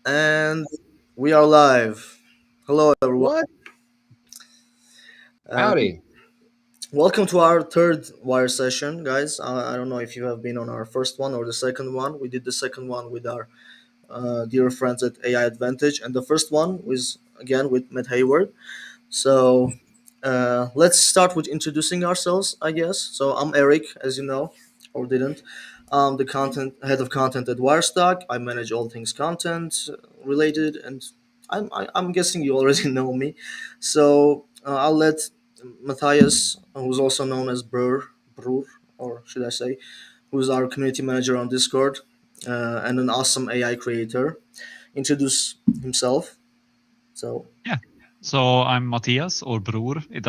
And we are live. Hello, everyone. What? Um, Howdy. Welcome to our third wire session, guys. I don't know if you have been on our first one or the second one. We did the second one with our dear friends at AI Advantage, and the first one was again with Matt Hayward. So let's start with introducing ourselves, I guess. So I'm Eric, as you know, or didn't. I'm the content head of content at Wirestock. I manage all things content related, and I'm guessing you already know me. So I'll let Matthias, who's also known as Brür, or should I say, who's our community manager on Discord and an awesome AI creator, introduce himself. So Yeah. So I'm Mattias or Bror. It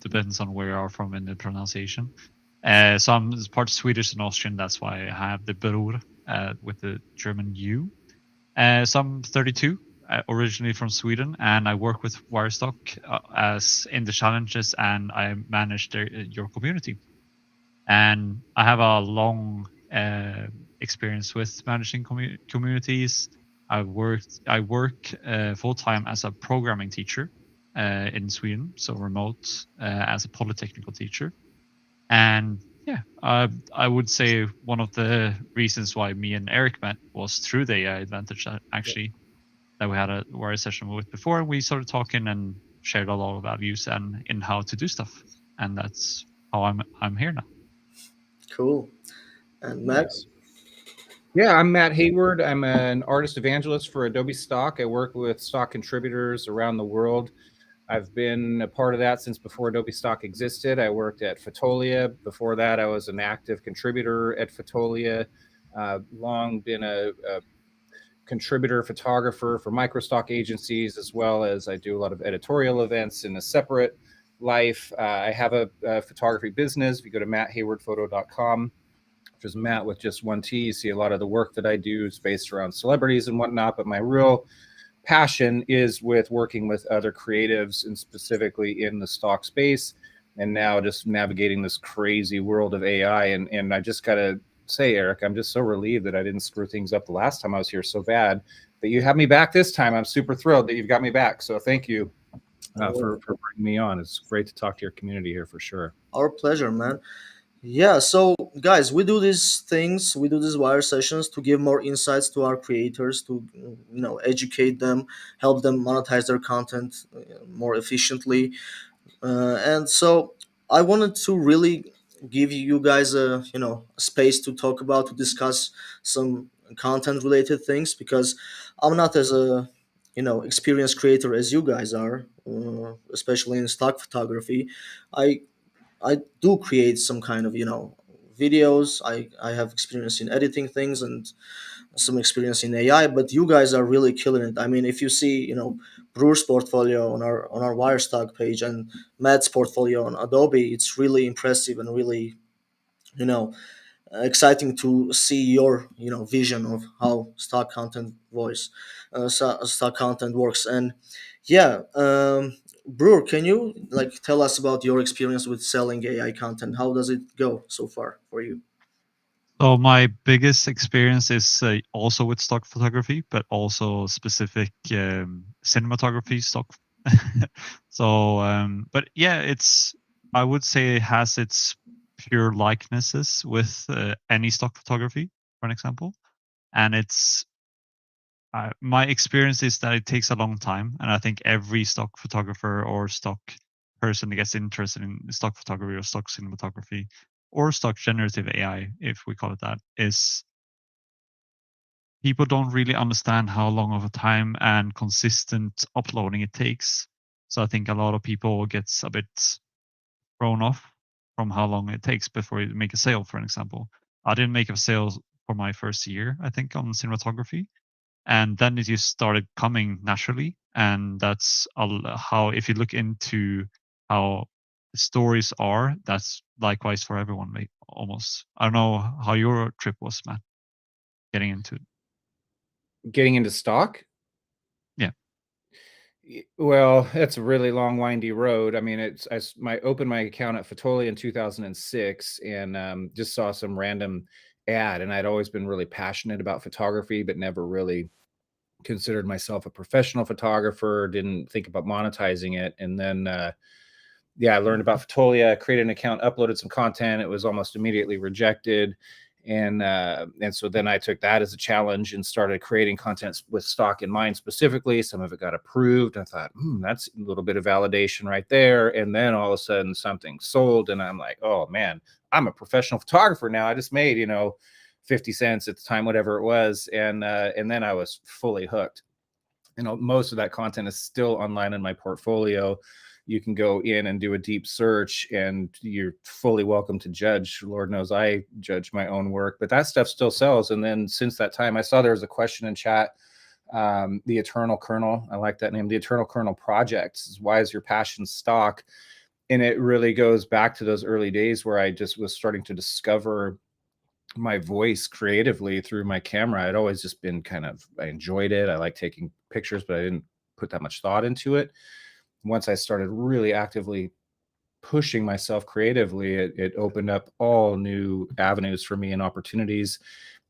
depends on where you are from in the pronunciation. So I'm part Swedish and Austrian. That's why I have the Bror with the German U. So I'm 32, originally from Sweden, and I work with Wirestock as in the challenges, and I manage your community. And I have a long experience with managing communities. I work full time as a programming teacher in Sweden, so remote as a polytechnical teacher. And yeah, I would say one of the reasons why me and Eric met was through the AI Advantage actually, that we had a Wire session with before, and we started talking and shared a lot of values and in how to do stuff. And that's how I'm here now. cool. And Matt. Nice. Yeah, I'm Mat Hayward. I'm an artist evangelist for Adobe Stock. I work with stock contributors around the world. I've been a part of that since before Adobe Stock existed. I worked at Fotolia. Before that, I was an active contributor at Fotolia. Long been a contributor photographer for microstock agencies, as well as I do a lot of editorial events in a separate life. I have a photography business. If you go to matthaywardphoto.com, which is Matt with just one T. You see a lot of the work that I do is based around celebrities and whatnot, but my real passion is with working with other creatives and specifically in the stock space. And now just navigating this crazy world of AI. And I just got to say, Eric, I'm just so relieved that I didn't screw things up the last time I was here so bad. But you have me back this time. I'm super thrilled that you've got me back. So thank you for bringing me on. It's great to talk to your community here for sure. Our pleasure, man. Yeah, so guys, we do these things, we do these wire sessions to give more insights to our creators, to educate them, help them monetize their content more efficiently. And so I wanted to really give you guys a space to talk about, to discuss some content related things, because I'm not as a experienced creator as you guys are, especially in stock photography. I I do create some kind of videos. I have experience in editing things and some experience in AI, but you guys are really killing it. I mean, if you see Brewer's portfolio on our Wirestock page and Matt's portfolio on Adobe, it's really impressive and really you know exciting to see your vision of how stock content works. And yeah, Brewer, can you like tell us about your experience with selling AI content? How does it go so far for you? So my biggest experience is also with stock photography, but also specific cinematography stock. But yeah, I would say it has its pure likenesses with any stock photography, for an example. And my experience is that it takes a long time, and I think every stock photographer or stock person that gets interested in stock photography or stock cinematography or stock generative AI, if we call it that, is people don't really understand how long of a time and consistent uploading it takes. So I think a lot of people gets a bit thrown off from how long it takes before you make a sale, for an example. I didn't make a sale for my first year, I think, on cinematography, and then it just started coming naturally. And that's how, if you look into how the stories are, that's likewise for everyone, almost. I don't know how your trip was, Matt, getting into it. Getting into stock? Yeah. Well, that's a really long, windy road. I mean, I opened my account at Fotolia in 2006 and just saw some random ad. And I'd always been really passionate about photography, but never really considered myself a professional photographer, didn't think about monetizing it. And then, yeah, I learned about Fotolia, created an account, uploaded some content. It was almost immediately rejected. And so then I took that as a challenge and started creating content with stock in mind specifically. Some of it got approved. I thought, that's a little bit of validation right there. And then all of a sudden something sold, and I'm like, oh man, I'm a professional photographer now. I just made, 50 cents at the time, whatever it was. And then I was fully hooked. Most of that content is still online in my portfolio. You can go in and do a deep search, and you're fully welcome to judge. Lord knows I judge my own work, but that stuff still sells. And then since that time, I saw there was a question in chat. The Eternal Kernel, I like that name. The Eternal Kernel Project is, why is your passion stock? And it really goes back to those early days where I just was starting to discover my voice creatively through my camera. I'd always just been I enjoyed it. I like taking pictures, but I didn't put that much thought into it. Once I started really actively pushing myself creatively, it opened up all new avenues for me and opportunities.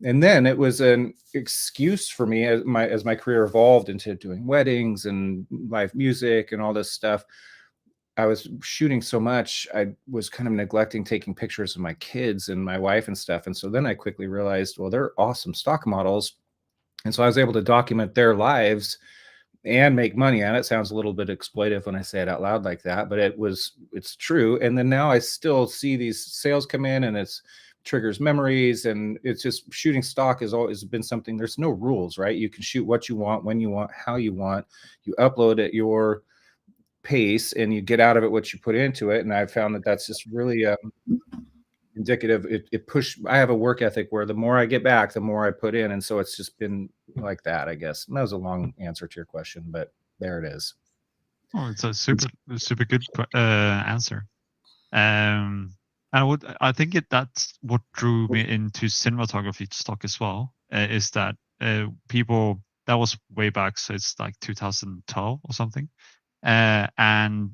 And then it was an excuse for me as my career evolved into doing weddings and live music and all this stuff. I was shooting so much, I was kind of neglecting taking pictures of my kids and my wife and stuff. And so then I quickly realized, well, they're awesome stock models. And so I was able to document their lives and make money on it. Sounds a little bit exploitive when I say it out loud like that, but it's true. And then now I still see these sales come in, and it's triggers memories, and it's just, shooting stock has always been something. There's no rules, right? You can shoot what you want, when you want, how you want. You upload at your pace, and you get out of it what you put into it. And I've found that that's just really indicative. It pushed. I have a work ethic where the more I get back, the more I put in, and so it's just been like that, I guess. And that was a long answer to your question, but there it is. Oh, it's a super good answer. And I think that's what drew me into cinematography stock as well. Is that people, that was way back, so it's like 2012 or something. And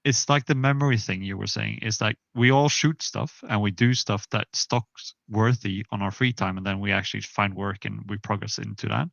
it's like the memory thing you were saying. It's like we all shoot stuff and we do stuff that stock's worthy on our free time, and then we actually find work and we progress into that.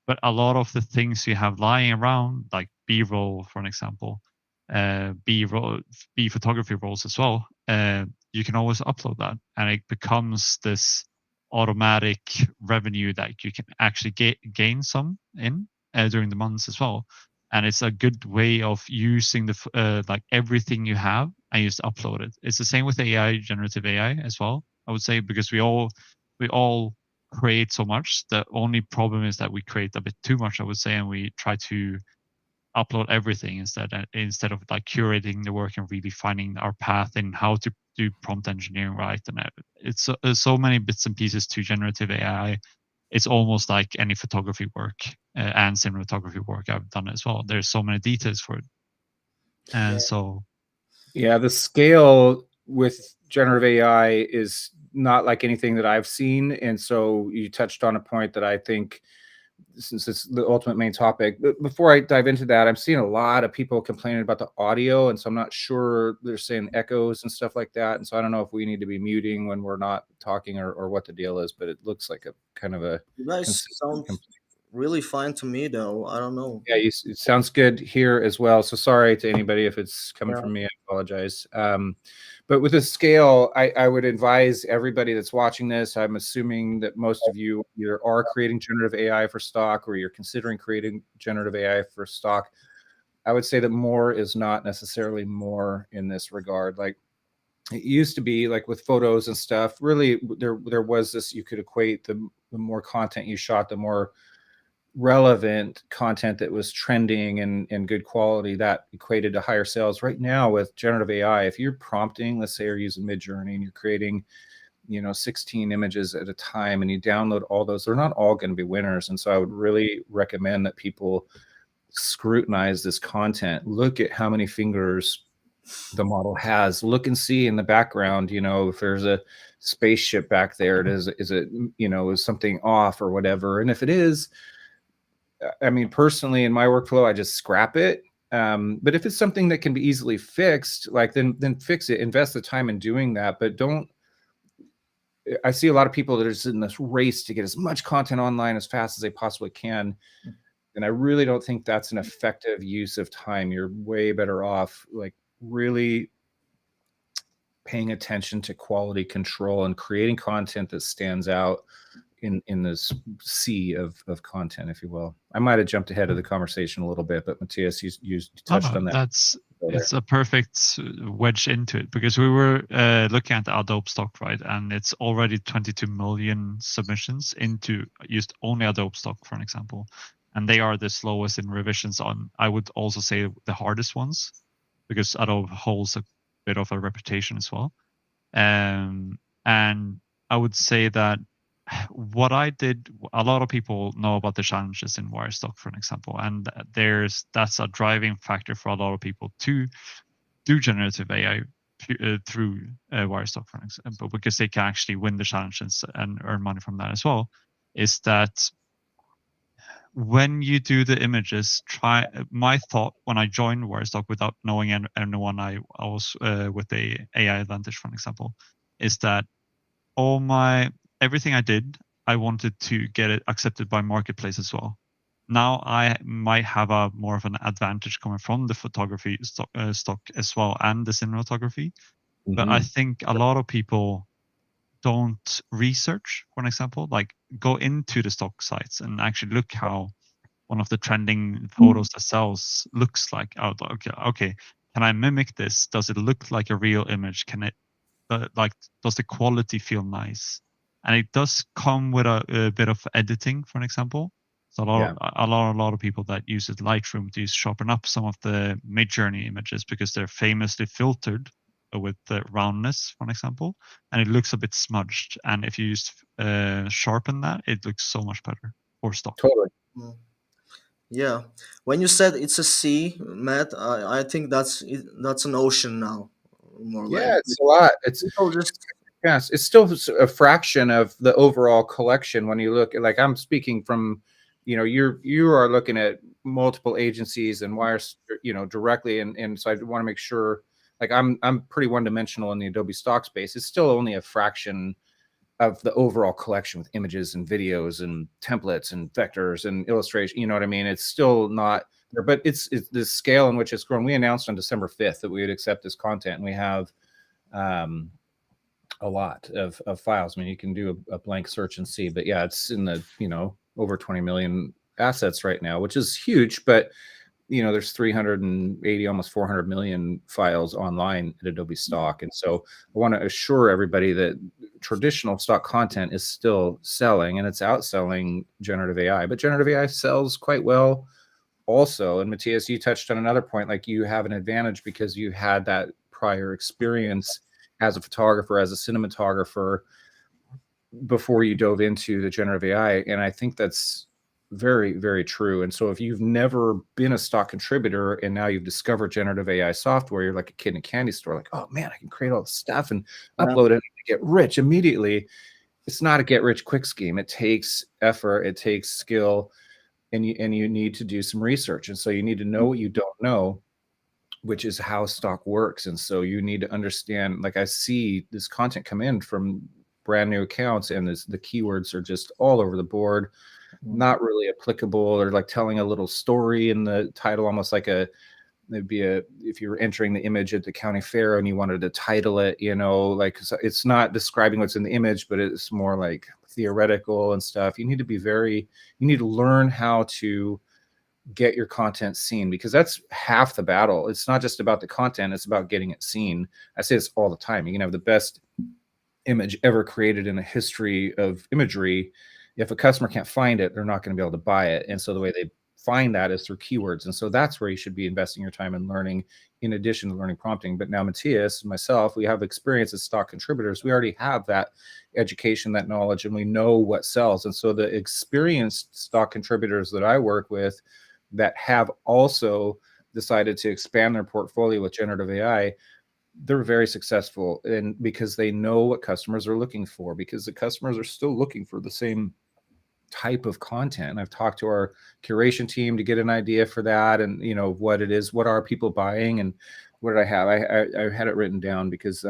But a lot of the things you have lying around, like B-roll, for an example, B-roll, B photography rolls as well, you can always upload that, and it becomes this automatic revenue that you can actually gain some in during the months as well. And it's a good way of using the like everything you have and just upload it. It's the same with AI, generative AI as well, I would say, because we all create so much. The only problem is that we create a bit too much, I would say, and we try to upload everything instead of like curating the work and really finding our path in how to do prompt engineering right. And it's so many bits and pieces to generative AI. It's almost like any photography work and cinematography work I've done as well. There's so many details for it. And so, yeah, the scale with generative AI is not like anything that I've seen. And so you touched on a point that I think, since it's the ultimate main topic, but before I dive into that, I'm seeing a lot of people complaining about the audio. And so I'm not sure, they're saying echoes and stuff like that. And so I don't know if we need to be muting when we're not talking or what the deal is, but it looks like a kind of a... You guys sound really fine to me, though. I don't know. Yeah, it sounds good here as well. So sorry to anybody if it's coming from me. I apologize. But with the scale, I would advise everybody that's watching this. I'm assuming that most of you either are creating generative AI for stock or you're considering creating generative AI for stock. I would say that more is not necessarily more in this regard. Like, it used to be like with photos and stuff, really there was this, you could equate the more content you shot, the more relevant content that was trending and good quality, that equated to higher sales. Right now with generative AI, if you're prompting, let's say you're using Midjourney and you're creating 16 images at a time and you download all those, they're not all going to be winners. And so I would really recommend that people scrutinize this content. Look at how many fingers the model has. Look and see in the background, if there's a spaceship back there, is it is something off or whatever. And if it is, I mean, personally, in my workflow, I just scrap it. But if it's something that can be easily fixed, like then fix it. Invest the time in doing that, but don't I see a lot of people that are just in this race to get as much content online as fast as they possibly can. And I really don't think that's an effective use of time. You're way better off like really paying attention to quality control and creating content that stands out in this sea of content, if you will. I might have jumped ahead of the conversation a little bit, but Mattias, you touched on that. It's a perfect wedge into it, because we were looking at the Adobe Stock, right? And it's already 22 million submissions into used only Adobe Stock, for an example. And they are the slowest in revisions on, I would also say, the hardest ones, because Adobe holds a bit of a reputation as well. And I would say that what I did, a lot of people know about the challenges in Wirestock, for an example, and that's a driving factor for a lot of people to do generative AI through Wirestock, for example, because they can actually win the challenges and earn money from that as well. Is that when you do the images, my thought when I joined Wirestock without knowing anyone, I was with the AI Advantage, for an example, is that everything I did, I wanted to get it accepted by marketplace as well. Now I might have a more of an advantage coming from the photography stock as well, and the cinematography. But I think a lot of people don't research, for an example, like go into the stock sites and actually look how one of the trending photos that sells looks like. Oh, okay, can I mimic this? Does it look like a real image? Can it does the quality feel nice? And it does come with a bit of editing, for an example. So a lot of people that use Lightroom to sharpen up some of the mid-journey images, because they're famously filtered with the roundness, for an example, and it looks a bit smudged. And if you use sharpen that, it looks so much better for stock. Totally. Yeah, when you said it's a sea, Matt, I think that's an ocean now, more like. Yeah, it's a lot. It's People just yes, it's still a fraction of the overall collection when you look at, like, I'm speaking from, you are looking at multiple agencies and wires, directly, and so I want to make sure, like, I'm pretty one-dimensional in the Adobe Stock space. It's still only a fraction of the overall collection with images and videos and templates and vectors and illustration. You know what I mean? It's still not there, but it's the scale in which it's grown. We announced on December 5th that we would accept this content, and we have a lot of files. I mean, you can do a blank search and see, but yeah, it's in the, over 20 million assets right now, which is huge, but there's 380, almost 400 million files online at Adobe Stock. And so I want to assure everybody that traditional stock content is still selling, and it's outselling generative AI, but generative AI sells quite well also. And Mattias, you touched on another point, like you have an advantage because you had that prior experience as a photographer, as a cinematographer, before you dove into the generative AI. And I think that's very, very true. And so if you've never been a stock contributor and now you've discovered generative AI software, you're like a kid in a candy store, like, oh man, I can create all this stuff and upload it and get rich immediately. It's not a get rich quick scheme. It takes effort, it takes skill, and you need to do some research. And so you need to know what you don't know, which is how stock works. And so you need to understand, like, I see this content come in from brand new accounts, and the keywords are just all over the board, not really applicable, or like telling a little story in the title, almost like it'd be if you were entering the image at the county fair and you wanted to title it, like, it's not describing what's in the image, but it's more like theoretical and stuff. You need to learn how to get your content seen, because that's half the battle. It's not just about the content, it's about getting it seen. I say this all the time. You can have the best image ever created in the history of imagery. If a customer can't find it, they're not going to be able to buy it. And so the way they find that is through keywords. And so that's where you should be investing your time in learning, in addition to learning prompting. But now Mattias and myself, we have experience as stock contributors. We already have that education, that knowledge, and we know what sells. And so the experienced stock contributors that I work with that have also decided to expand their portfolio with generative AI, they're very successful, and because they know what customers are looking for, because the customers are still looking for the same type of content. And I've talked to our curation team to get an idea for that, and what it is, what are people buying, and what did I have? I had it written down because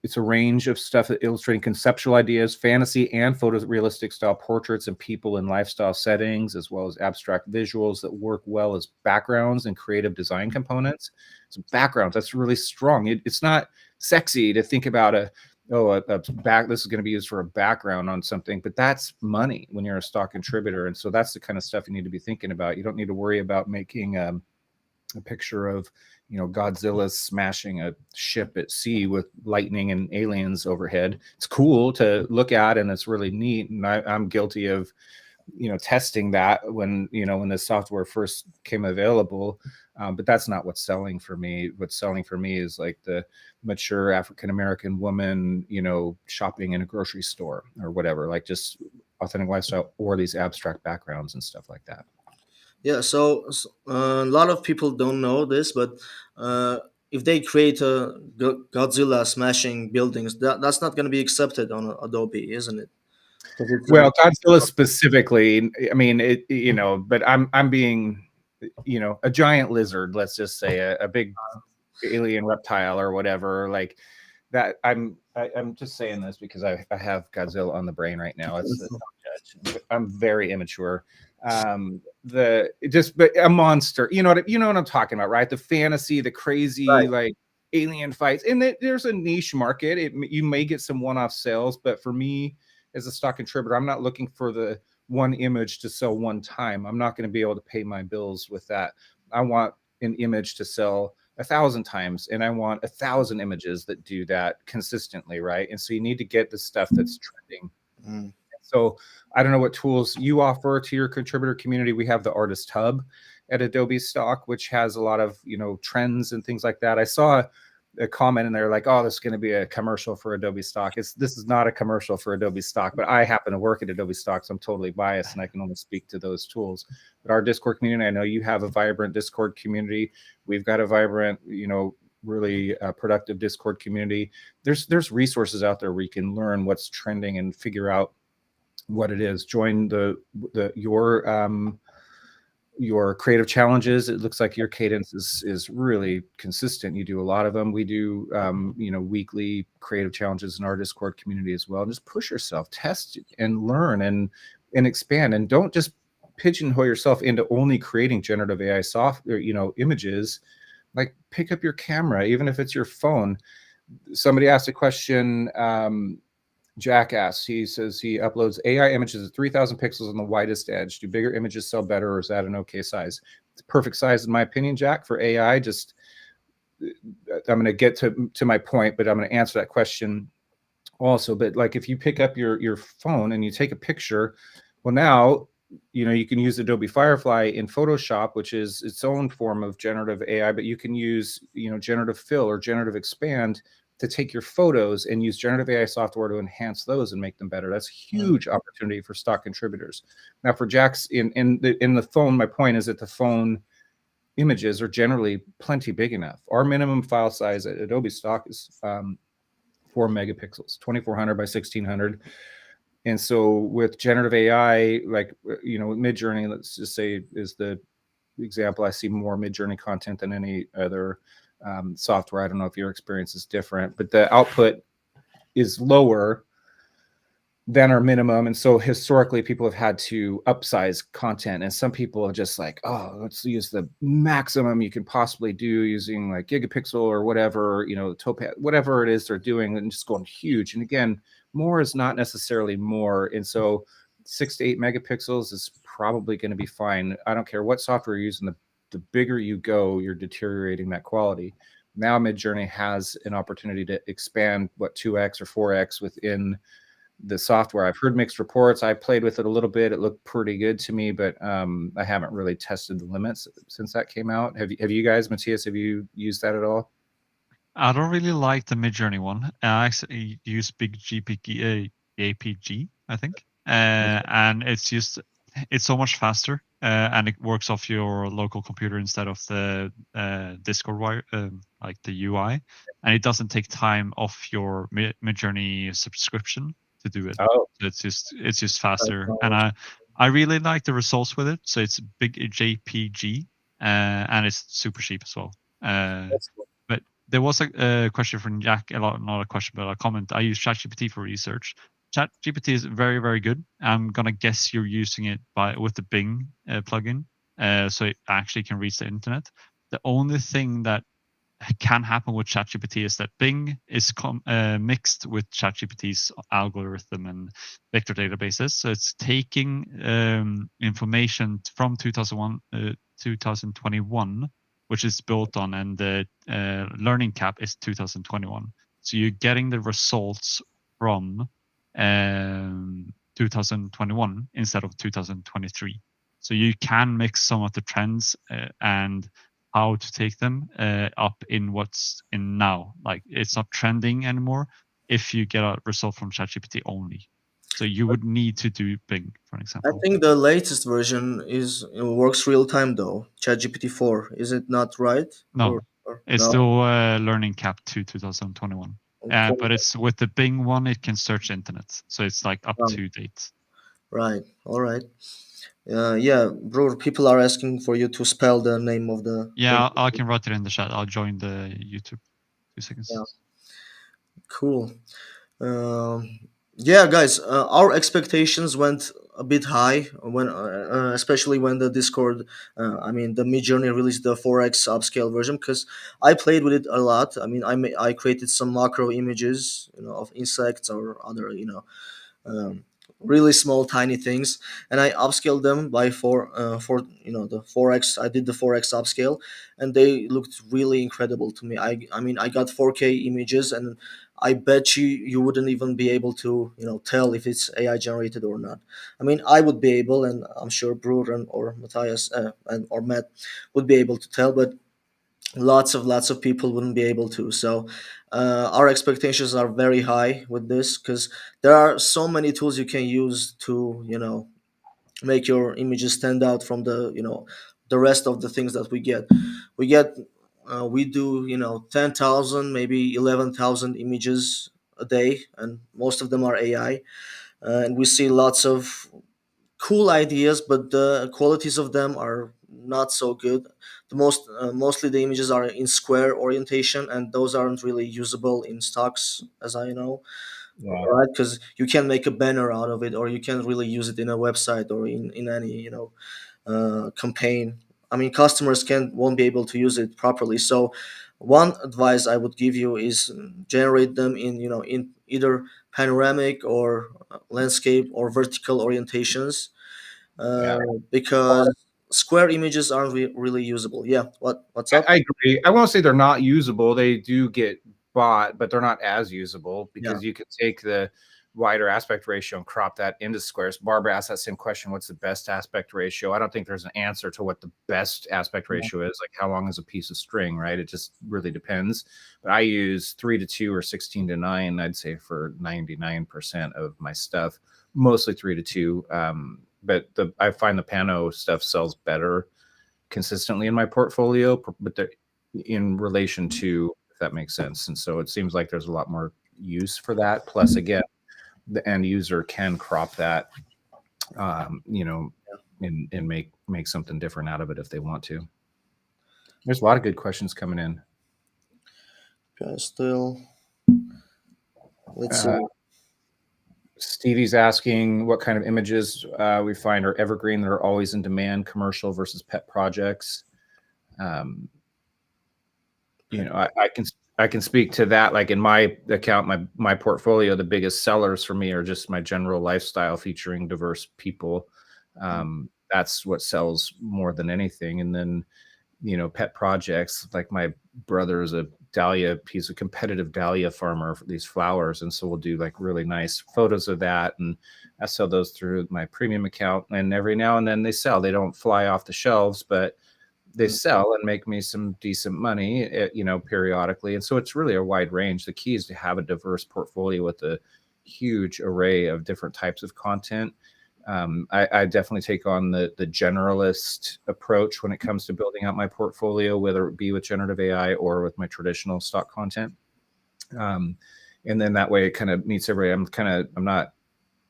It's a range of stuff illustrating conceptual ideas, fantasy and photorealistic style portraits and people in lifestyle settings, as well as abstract visuals that work well as backgrounds and creative design components. So backgrounds, that's really strong. It's not sexy to think about this is going to be used for a background on something, but that's money when you're a stock contributor. And so that's the kind of stuff you need to be thinking about. You don't need to worry about making a picture of, Godzilla smashing a ship at sea with lightning and aliens overhead. It's cool to look at and it's really neat. And I'm guilty of, testing that when the software first came available. But that's not what's selling for me. What's selling for me is like the mature African-American woman, shopping in a grocery store or whatever, like just authentic lifestyle or these abstract backgrounds and stuff like that. Yeah, so a lot of people don't know this, but if they create a Godzilla smashing buildings, that's not going to be accepted on Adobe, isn't it? Well, Godzilla specifically, I mean, but I'm being, a giant lizard, let's just say a big alien reptile or whatever, like that. I'm just saying this because I have Godzilla on the brain right now. I'm very immature. But a monster, you know what I'm talking about, right? The fantasy, the crazy, right, like alien fights, and there's a niche market. You may get some one-off sales, but for me as a stock contributor, I'm not looking for the one image to sell one time. I'm not going to be able to pay my bills with that. I want an image to sell 1,000 times, and I want 1,000 images that do that consistently, right? And so you need to get the stuff that's trending. So I don't know what tools you offer to your contributor community. We have the Artist Hub at Adobe Stock, which has a lot of, trends and things like that. I saw a comment in there like, oh, this is going to be a commercial for Adobe Stock. This is not a commercial for Adobe Stock, but I happen to work at Adobe Stock, so I'm totally biased and I can only speak to those tools. But our Discord community, I know you have a vibrant Discord community. We've got a vibrant, really productive Discord community. There's resources out there where you can learn what's trending and figure out what it is. Join your creative challenges. It looks like your cadence is really consistent. You do a lot of them. We do weekly creative challenges in our Discord community as well. Just push yourself, test and learn and expand, and don't just pigeonhole yourself into only creating generative AI software, images. Like pick up your camera, even if it's your phone. Somebody asked a question. Jackass, he says he uploads AI images at 3,000 pixels on the widest edge. Do bigger images sell better, or is that an okay size? It's perfect size in my opinion, Jack, for AI. Just I'm going to get to my point, but I'm going to answer that question also. But like if you pick up your phone and you take a picture, well, now you can use Adobe Firefly in Photoshop, which is its own form of generative AI, but you can use generative fill or generative expand to take your photos and use generative AI software to enhance those and make them better. That's a huge opportunity for stock contributors. Now for Jack's in the phone, my point is that the phone images are generally plenty big enough. Our minimum file size at Adobe Stock is 4 megapixels, 2400 by 1600. And so with generative AI, like, with Midjourney, let's just say is the example, I see more Midjourney content than any other software. I don't know if your experience is different, but the output is lower than our minimum. And so historically people have had to upsize content, and some people are just like, oh, let's use the maximum you can possibly do using like gigapixel or whatever, Topaz, whatever it is they're doing, and just going huge. And again, more is not necessarily more. And so 6 to 8 megapixels is probably going to be fine. I don't care what software you're using. The bigger you go, you're deteriorating that quality. Now Midjourney has an opportunity to expand 2x or 4x within the software. I've heard mixed reports. I played with it a little bit. It looked pretty good to me, but I haven't really tested the limits since that came out. Have you guys, Mattias, have you used that at all? I don't really like the Midjourney one. I actually use Big GPG, APG, I think, and it's so much faster, and it works off your local computer instead of the Discord wire, like the UI, and it doesn't take time off your Midjourney subscription to do it. Oh, So it's just faster, and I really like the results with it. So it's Big JPG, and it's super cheap as well. there was a question from Jack, not a question, but a comment. I use ChatGPT for research. ChatGPT is very, very good. I'm gonna guess you're using it with the Bing plugin, so it actually can reach the internet. The only thing that can happen with ChatGPT is that Bing is mixed with ChatGPT's algorithm and vector databases. So it's taking information from 2021, which is built on, and the learning cap is 2021. So you're getting the results from 2021 instead of 2023. So you can mix some of the trends and how to take them up in what's in now. Like it's not trending anymore if you get a result from ChatGPT only. So you would need to do Bing, for I example. think the latest version works real time though. ChatGPT 4, is it not right? No, it's no? still learning cap to 2021. Okay. But it's with the Bing one, it can search internet, so it's like up to date. Right. All right. Yeah, bro. People are asking for you to spell the name of the. Yeah, I can write it in the chat. I'll join the YouTube. 2 seconds. Yeah. Cool. Yeah, guys. Our expectations went a bit high especially when the Discord, the Midjourney released the 4x upscale version because I played with it a lot. I created some macro images, of insects or other, um, really small tiny things, and I upscaled them by the 4x. I did the 4x upscale, and they looked really incredible to me. I got 4K images, and I bet you wouldn't even be able to tell if it's AI generated or not. I would be able, and I'm sure Brür or Matthias or Matt would be able to tell, but lots of people wouldn't be able to. So our expectations are very high with this because there are so many tools you can use to make your images stand out from the rest of the things that we do 10,000, maybe 11,000 images a day, and most of them are AI. And we see lots of cool ideas, but the qualities of them are not so good. Mostly the images are in square orientation, and those aren't really usable in stocks, as I know. Yeah. Right? Because you can make a banner out of it, or you can really use it in a website or in any campaign. Customers won't be able to use it properly. So one advice I would give you is generate them in either panoramic or landscape or vertical orientations, Yeah. because square images aren't really usable. Yeah, what's up? I agree. I won't say they're not usable. They do get bought, but they're not as usable Yeah. because you can take the wider aspect ratio and crop that into squares. Barbara asked that same question: what's the best aspect ratio? I don't think there's an answer to what the best aspect ratio is. Like how long is a piece of string, right? It just really depends. But I use 3:2 or 16:9. I'd say for 99% of my stuff, mostly 3:2. But I find the Pano stuff sells better consistently in my portfolio, but they're in relation to, if that makes sense. And so it seems like there's a lot more use for that. Plus, again, the end user can crop that, and make something different out of it if they want to. There's a lot of good questions coming in. Okay, still. Let's see. Stevie's asking what kind of images we find are evergreen that are always in demand, commercial versus pet projects. I can speak to that. Like in my account, my portfolio, the biggest sellers for me are just my general lifestyle featuring diverse people. That's what sells more than anything. And then, pet projects, like my brother is he's a competitive dahlia farmer for these flowers. And so we'll do like really nice photos of that. And I sell those through my premium account. And every now and then they sell. They don't fly off the shelves, but they sell and make me some decent money, periodically. And so it's really a wide range. The key is to have a diverse portfolio with a huge array of different types of content. I definitely take on the generalist approach when it comes to building out my portfolio, whether it be with generative AI or with my traditional stock content. And then that way it kind of meets everybody. I'm not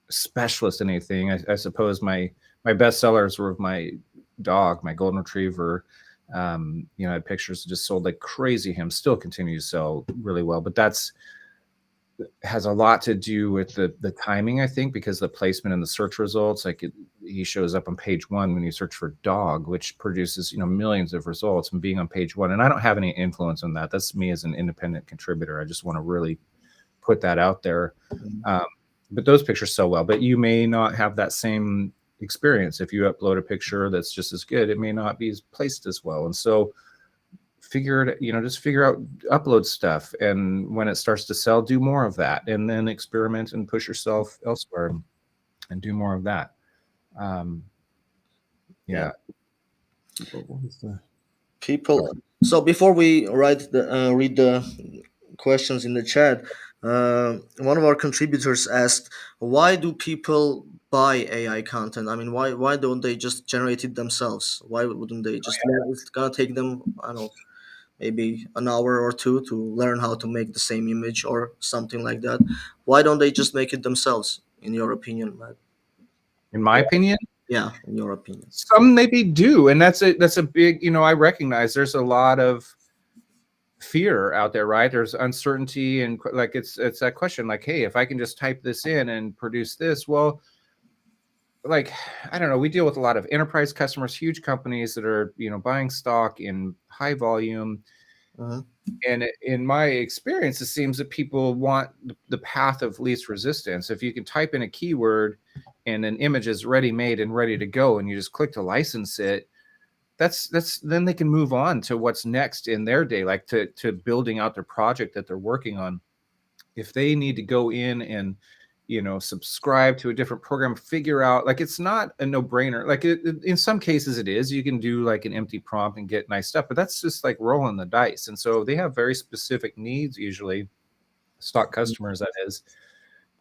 a specialist in anything. I suppose my best sellers were my dog, my golden retriever. You know, I had pictures that just sold like crazy. Him still continue to sell really well, but that's has a lot to do with the timing, I think, because the placement in the search results, like he shows up on page 1 when you search for dog, which produces, you know, millions of results, and being on page 1. And I don't have any influence on that. That's me as an independent contributor. I just want to really put that out there. But those pictures sell well, but you may not have that same experience. If you upload a picture that's just as good, it may not be placed as well. And so just figure out, upload stuff, and when it starts to sell, do more of that, and then experiment and push yourself elsewhere and do more of that. Yeah. People. So before we read the questions in the chat, one of our contributors asked, "Why do people buy AI content? I mean, why don't they just generate it themselves? Why wouldn't they just? It's gonna take them, I don't know, maybe an hour or two to learn how to make the same image or something like that. Why don't they just make it themselves? In your opinion, Matt? In my opinion, Yeah, in your opinion, some maybe do, and that's a big. You know, I recognize there's a lot of fear out there, right? There's uncertainty, and like it's that question, like, hey, if I can just type this in and produce this, well, like, I don't know, we deal with a lot of enterprise customers, huge companies that are, you know, buying stock in high volume. And in my experience, it seems that people want the path of least resistance. If you can type in a keyword and an image is ready made and ready to go, and you just click to license it, that's then they can move on to what's next in their day, like to building out their project that they're working on. If they need to go in and, you know, subscribe to a different program, figure out, like, it's not a no-brainer. Like in some cases it is. You can do like an empty prompt and get nice stuff, but that's just like rolling the dice. And so they have very specific needs, usually stock customers, that is.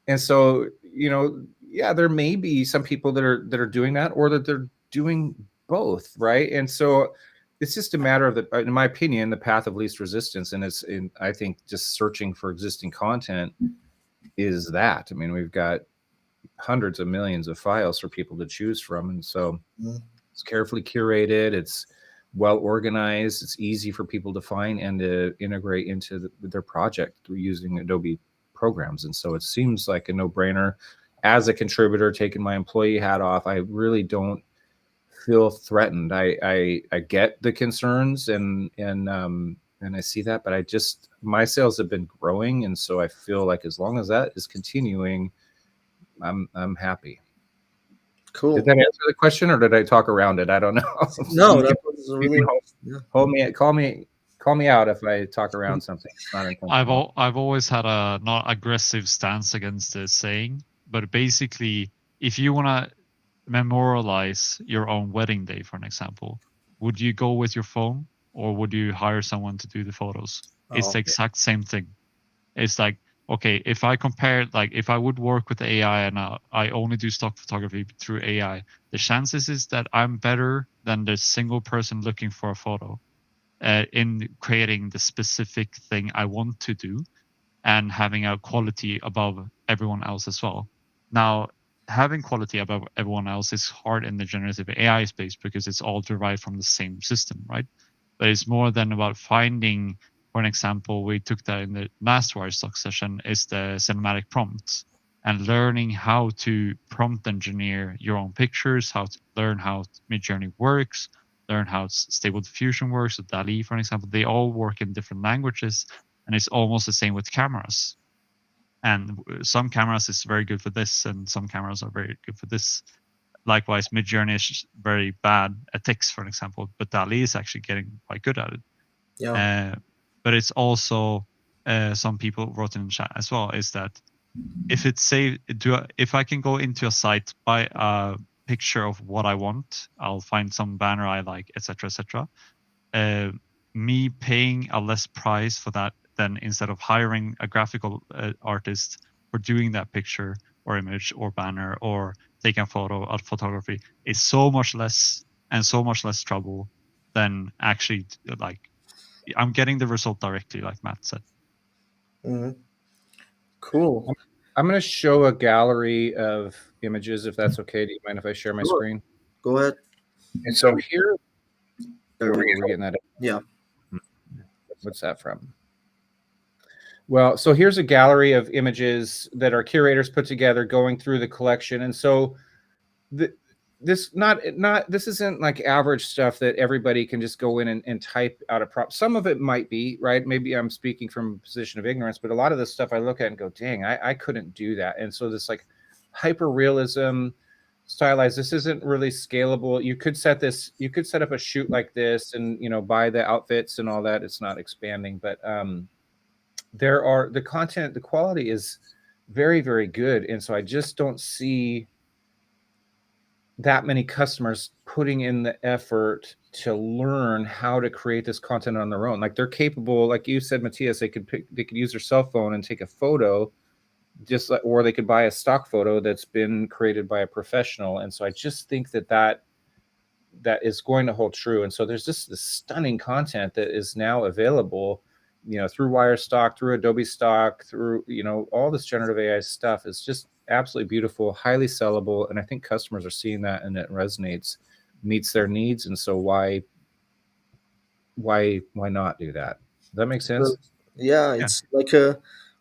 And so, you know, yeah, there may be some people that are doing that, or that they're doing both, right? And so it's just a matter of in my opinion, the path of least resistance. And I think just searching for existing content is that. I mean, we've got hundreds of millions of files for people to choose from, and so it's carefully curated, it's well organized, it's easy for people to find and to integrate into their project through using Adobe programs. And so it seems like a no-brainer. As a contributor, taking my employee hat off, I really don't feel threatened. I get the concerns, and I see that, but my sales have been growing, and so I feel like as long as that is continuing, I'm happy. Cool. Did that answer the question, or did I talk around it? I don't know. No, that was really. Call me out if I talk around something. It's not intentional. I've always had a not aggressive stance against this saying, but basically, if you want to memorialize your own wedding day, for an example, would you go with your phone, or would you hire someone to do the photos? It's the exact same thing. It's like, okay, if I compare, like, if I would work with AI and I only do stock photography through AI, the chances is that I'm better than the single person looking for a photo in creating the specific thing I want to do and having a quality above everyone else as well. Now, having quality above everyone else is hard in the generative AI space because it's all derived from the same system, right? But it's more than about finding, for an example, we took that in the last Wirestock session, is the cinematic prompts, and learning how to prompt engineer your own pictures, how to learn how Midjourney works, learn how Stable Diffusion works, so DALL-E, for an example. They all work in different languages, and it's almost the same with cameras. And some cameras is very good for this, and some cameras are very good for this. Likewise, Midjourney is very bad at text, for an example, but DALL-E is actually getting quite good at it. Yeah. But it's also, some people wrote in the chat as well, is that if I can go into a site, buy a picture of what I want, I'll find some banner I like, etc., etc. Me paying a less price for that than instead of hiring a graphical artist for doing that picture or image or banner or taking a photo of photography is so much less and so much less trouble than actually, like, I'm getting the result directly, like Matt said. Cool. I'm going to show a gallery of images, if that's okay. Do you mind if I share my screen? Go ahead. And so here There Where we are we go. getting that? Yeah. What's that from? Well, so here's a gallery of images that our curators put together going through the collection. And so the, this isn't like average stuff that everybody can just go in and type out a prop. Some of it might be, right? Maybe I'm speaking from a position of ignorance, but a lot of this stuff I look at and go, dang, I couldn't do that. And so this like hyper realism stylized, this isn't really scalable. You could set up a shoot like this and, you know, buy the outfits and all that. It's not expanding, but the quality is very, very good. And so I just don't see that many customers putting in the effort to learn how to create this content on their own. Like they're capable, like you said, Mattias, they could use their cell phone and take a photo, just like, or they could buy a stock photo that's been created by a professional. And so I just think that is going to hold true. And so there's just this stunning content that is now available, you know, through Wirestock, through Adobe Stock, through, you know, all this generative AI stuff. Is just absolutely beautiful, highly sellable. And I think customers are seeing that and it resonates, meets their needs. And so why not do that? Does that make sense? Yeah, Yeah. it's like a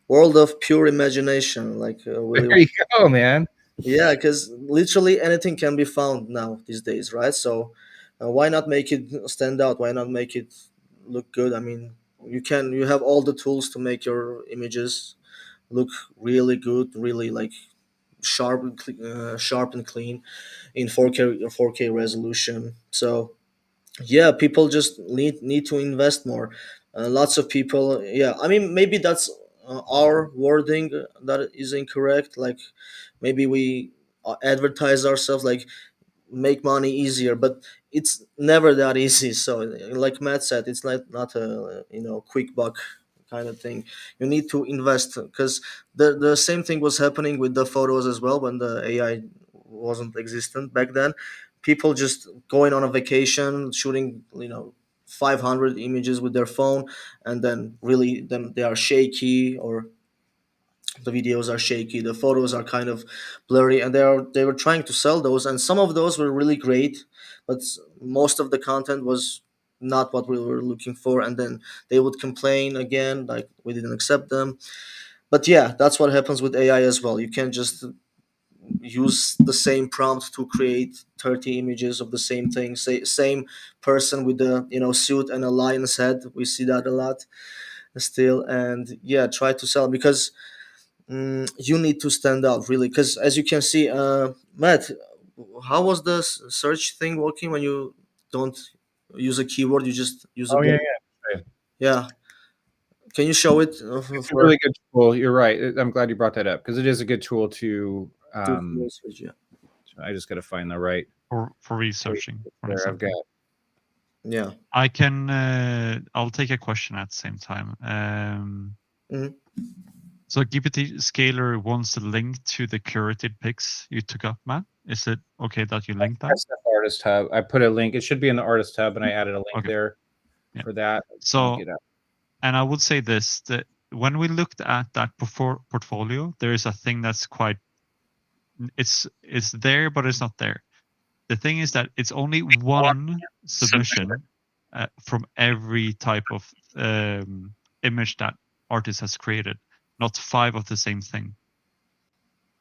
world of pure imagination. Like really, There you go, man. yeah, because literally anything can be found now these days, right? So why not make it stand out? Why not make it look good? I mean, you have all the tools to make your images look really good, really like sharp and clean in 4K resolution. So yeah, people just need to invest more. Lots of people, yeah, I mean, maybe that's our wording that is incorrect. Like maybe we advertise ourselves like make money easier, but it's never that easy. So like Matt said, it's not a quick buck kind of thing. You need to invest, because the same thing was happening with the photos as well when the AI wasn't existent back then. People just going on a vacation shooting 500 images with their phone, and then really them they are shaky, or the videos are shaky, the photos are kind of blurry, and they were trying to sell those, and some of those were really great, but most of the content was not what we were looking for, and then they would complain again like we didn't accept them. But yeah, that's what happens with AI as well. You can't just use the same prompt to create 30 images of the same thing, same person with the suit and a lion's head. We see that a lot still. And yeah, try to sell, because you need to stand out really, because as you can see, Matt, how was the search thing working when you don't use a keyword, you just use a Oh, yeah, button? yeah. Yeah, can you show it It's a for really good tool. You're right. I'm glad you brought that up because it is a good tool to. to research? Yeah, I just got to find the right. For researching, for There, I've example. got. yeah. I can. I'll take a question at the same time. Mhm. So GPT Scaler wants to link to the curated pics you took up, Matt. Is it okay that you link that? That's the artist hub. I put a link. It should be in the artist hub, and I added a link Okay. there Yeah. for that. So, and I would say this, that when we looked at that portfolio, there is a thing that's quite, it's there, but it's not there. The thing is that it's only one submission from every type of image that artist has created, not 5 of the same thing.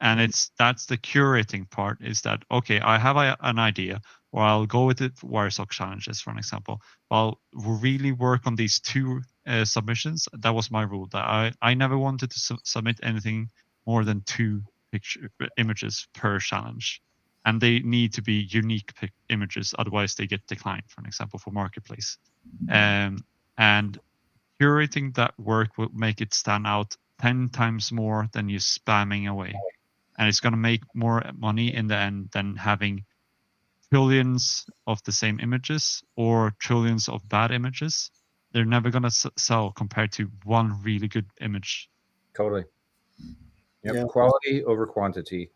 And that's the curating part, is that, okay, I have an idea, or I'll go with the Wirestock challenges, for an example. I'll really work on these 2 submissions. That was my rule, that I never wanted to submit anything more than 2 images per challenge. And they need to be unique images, otherwise they get declined, for an example, for Marketplace. And curating that work will make it stand out 10 times more than you spamming away. And it's going to make more money in the end than having trillions of the same images or trillions of bad images. They're never going to sell compared to one really good image. Totally. Yep. Yeah. Quality over quantity.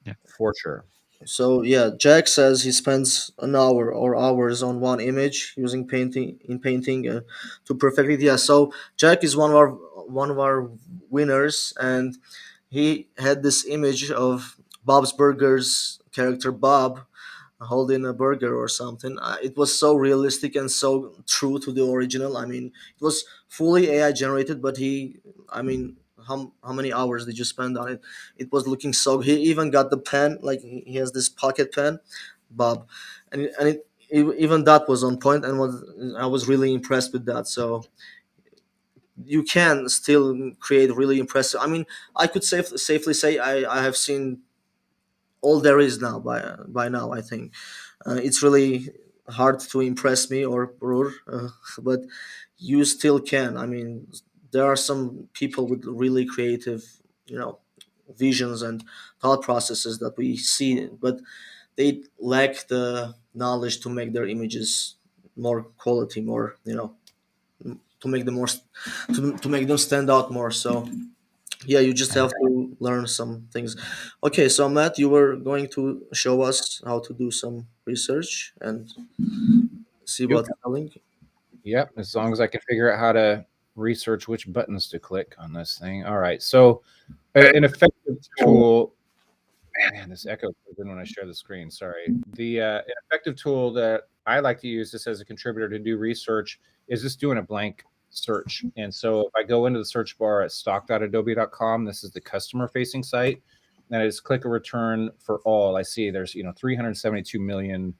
Yeah, for sure. So yeah, Jack says he spends an hour or hours on one image using painting to perfect it. Yeah, so Jack is one of our winners, and he had this image of Bob's Burgers character Bob holding a burger or something. It was so realistic and so true to the original. I mean, it was fully AI generated, but I mean, how many hours did you spend on it? It was looking so. He even got the pen, like he has this pocket pen, Bob, even that was on point, and I was really impressed with that. So you can still create really impressive. I mean, I could safely say I have seen all there is now by now. I think it's really hard to impress me or Brur, but you still can. I mean, there are some people with really creative, you know, visions and thought processes that we see, but they lack the knowledge to make their images more quality, more, you know, to make them more to make them stand out more. So yeah, you just have to learn some things. Okay, so Matt, you were going to show us how to do some research and see Yep. what's selling. Yep. As long as I can figure out how to research which buttons to click on this thing. All right. So, an effective tool. Man, this echo comes in when I share the screen. Sorry. An effective tool that I like to use this as a contributor to do research is just doing a blank search. And so if I go into the search bar at stock.adobe.com, this is the customer facing site. And I just click a return for all. I see there's 372 million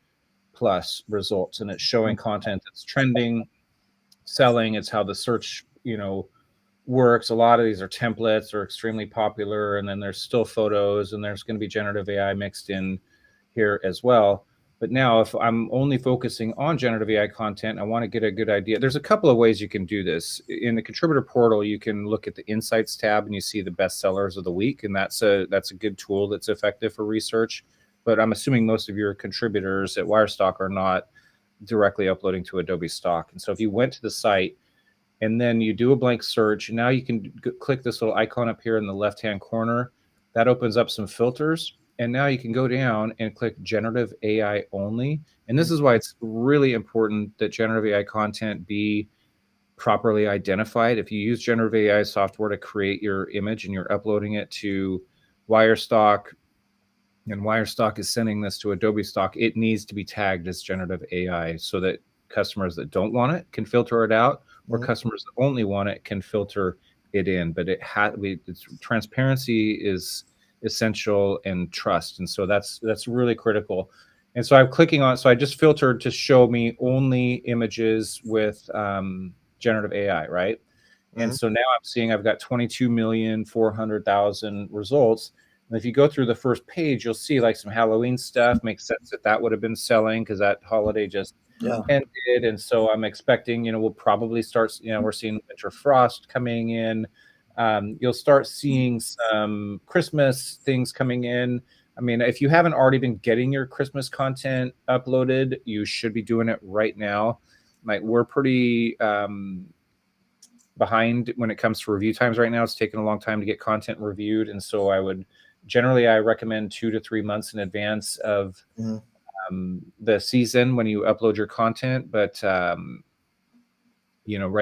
plus results, and it's showing content that's trending, selling. It's how the search works. A lot of these are templates, are extremely popular, and then there's still photos, and there's going to be generative AI mixed in here as well. But now if I'm only focusing on generative AI content, I want to get a good idea. There's a couple of ways you can do this. In the contributor portal, you can look at the insights tab and you see the best sellers of the week, and that's a good tool that's effective for research. But I'm assuming most of your contributors at Wirestock are not directly uploading to Adobe Stock. And so if you went to the site and then you do a blank search, now you can click this little icon up here in the left-hand corner. That opens up some filters. And now you can go down and click generative AI only. And this is why it's really important that generative AI content be properly identified. If you use generative AI software to create your image and you're uploading it to Wirestock, and Wirestock is sending this to Adobe Stock, it needs to be tagged as generative AI so that customers that don't want it can filter it out, or customers that only want it can filter it in. But transparency is essential, and trust, and so that's really critical. And so I'm clicking on. So I just filtered to show me only images with generative AI, right? And so now I'm seeing I've got 22,400,000 results. And if you go through the first page, you'll see like some Halloween stuff. Makes sense that would have been selling because that holiday just ended. And so I'm expecting, we'll probably start, we're seeing winter frost coming in. You'll start seeing some Christmas things coming in. I mean, if you haven't already been getting your Christmas content uploaded, you should be doing it right now. Like, we're pretty behind when it comes to review times right now. It's taking a long time to get content reviewed. And so I recommend 2 to 3 months in advance of the season when you upload your content. But right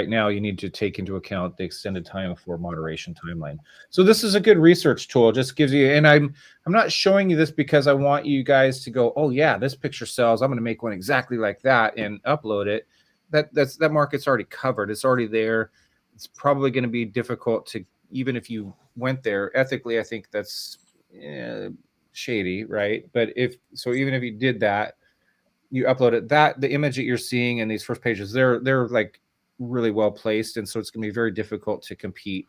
now you need to take into account the extended time for moderation timeline. So this is a good research tool. It just gives you, and I'm not showing you this because I want you guys to go, oh yeah, this picture sells, I'm going to make one exactly like that and upload it. That market's already covered. It's already there. It's probably going to be difficult to, even if you went there ethically, I think that's shady, right? But even if you did that, you upload it, the image that you're seeing in these first pages, they're like really well placed, and so it's going to be very difficult to compete.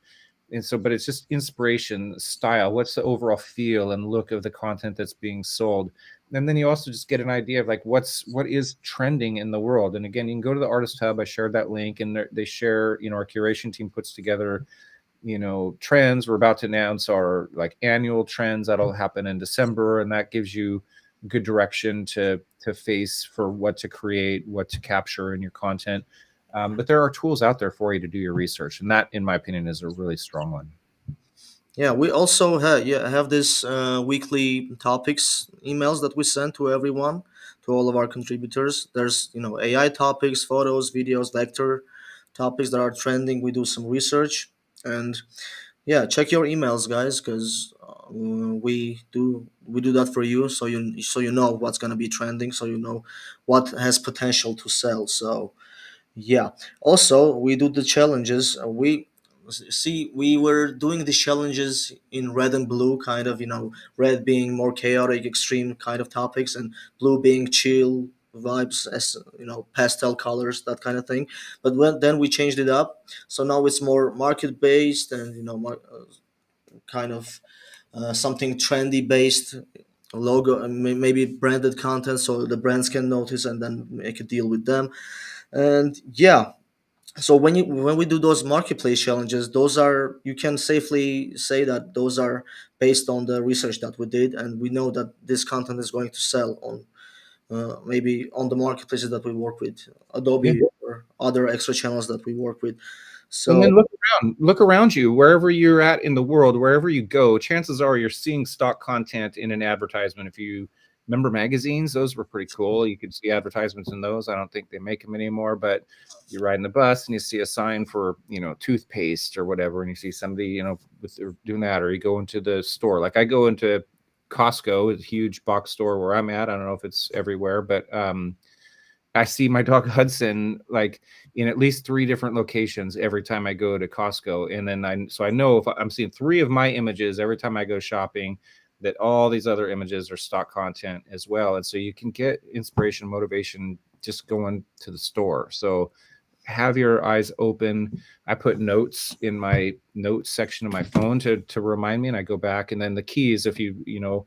And so, but it's just inspiration, style. What's the overall feel and look of the content that's being sold? And then you also just get an idea of like what is trending in the world. And again, you can go to the artist hub. I shared that link, and they share. Our curation team puts together trends. We're about to announce our like annual trends that'll happen in December, and that gives you good direction to face for what to create, what to capture in your content. But there are tools out there for you to do your research, and that, in my opinion, is a really strong one. Yeah, we also have this weekly topics emails that we send to everyone, to all of our contributors. There's AI topics, photos, videos, vector topics that are trending. We do some research, and yeah, check your emails, guys, because we do that for you, so you know what's going to be trending, so you know what has potential to sell. So yeah. Also, we do the challenges. We see we were doing the challenges in red and blue, kind of, red being more chaotic, extreme kind of topics, and blue being chill vibes, as pastel colors, that kind of thing. But then we changed it up, so now it's more market based, and kind of something trendy based logo, and maybe branded content, so the brands can notice and then make a deal with them. And yeah, so when we do those marketplace challenges, those are, you can safely say that those are based on the research that we did, and we know that this content is going to sell on maybe on the marketplaces that we work with, Yeah. Adobe or other extra channels that we work with. And So then look around you, wherever you're at in the world, wherever you go, chances are you're seeing stock content in an advertisement. If you remember magazines, those were pretty cool. You could see advertisements in those. I don't think they make them anymore, but you're riding the bus and you see a sign for, toothpaste or whatever, and you see somebody, with doing that, or you go into the store. Like I go into Costco, it's a huge box store where I'm at. I don't know if it's everywhere, but I see my dog Hudson like in at least 3 different locations every time I go to Costco. And then I know if I'm seeing 3 of my images every time I go shopping, that all these other images are stock content as well. And so you can get inspiration, motivation just going to the store. So have your eyes open. I put notes in my notes section of my phone to remind me, and I go back. And then the keys, if you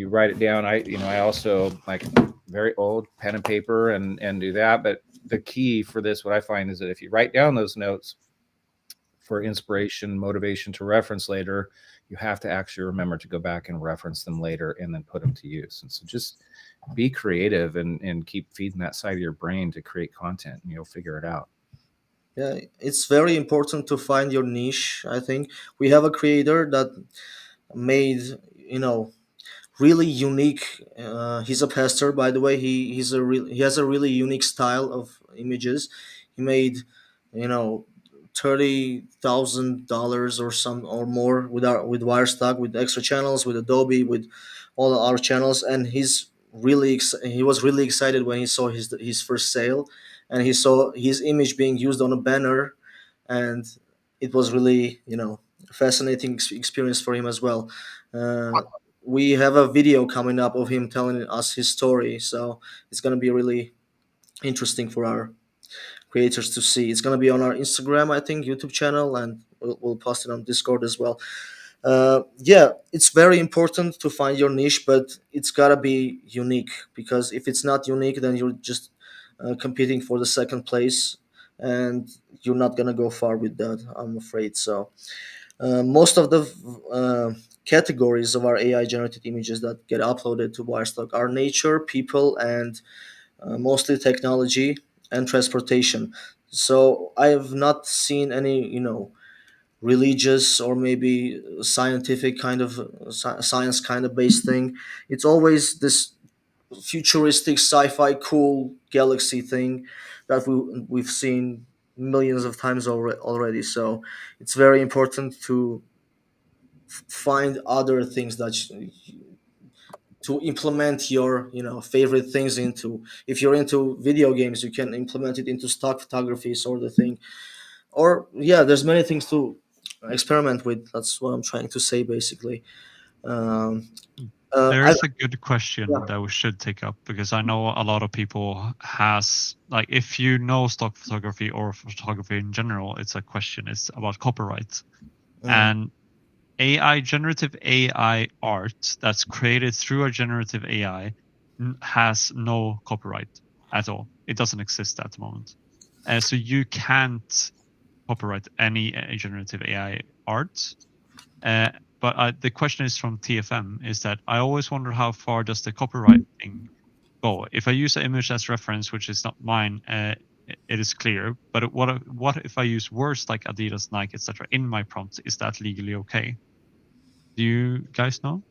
write it down. I also like very old pen and paper and do that. But the key for this, what I find, is that if you write down those notes for inspiration, motivation to reference later, you have to actually remember to go back and reference them later and then put them to use. And so just be creative and keep feeding that side of your brain to create content, and you'll figure it out. yeah, it's very important to find your niche. I think we have a creator that made, really unique. He's a pastor, by the way. He has a really unique style of images. He made, you know, $30,000 or some or more with Wirestock, with extra channels, with Adobe, with all our channels, and he was really excited when he saw his first sale, and he saw his image being used on a banner, and it was really, fascinating experience for him as well. Uh, we have a video coming up of him telling us his story, so it's going to be really interesting for our creators to see. It's going to be on our Instagram, I think, YouTube channel, and we'll post it on Discord as well. Yeah, it's very important to find your niche, but it's got to be unique, because if it's not unique, then you're just competing for the second place, and you're not going to go far with that, I'm afraid. So most of the categories of our AI generated images that get uploaded to Wirestock are nature, people, and mostly technology and transportation. So I have not seen any, religious or maybe scientific kind of science kind of based thing. It's always this futuristic sci-fi cool galaxy thing that we've seen millions of times already. So it's very important to find other things to implement your, favorite things into. If you're into video games, you can implement it into stock photography sort of thing. Or yeah, there's many things to experiment with. That's what I'm trying to say, basically. um, There I, is a good yeah. question that we should take up, because I know a lot of people has, like, if you know stock photography or photography in general, it's a question. It's about copyright. Mm, And generative AI art that's created through a generative AI has no copyright at all. It doesn't exist at the moment. So you can't copyright any generative AI art. Uh, but the question is from TFM, is that I always wonder, how far does the copyright thing go? If I use an image as reference, which is not mine, it is clear. But what if I use words like Adidas, Nike, etc. in my prompt? Is that legally okay? Do you guys know?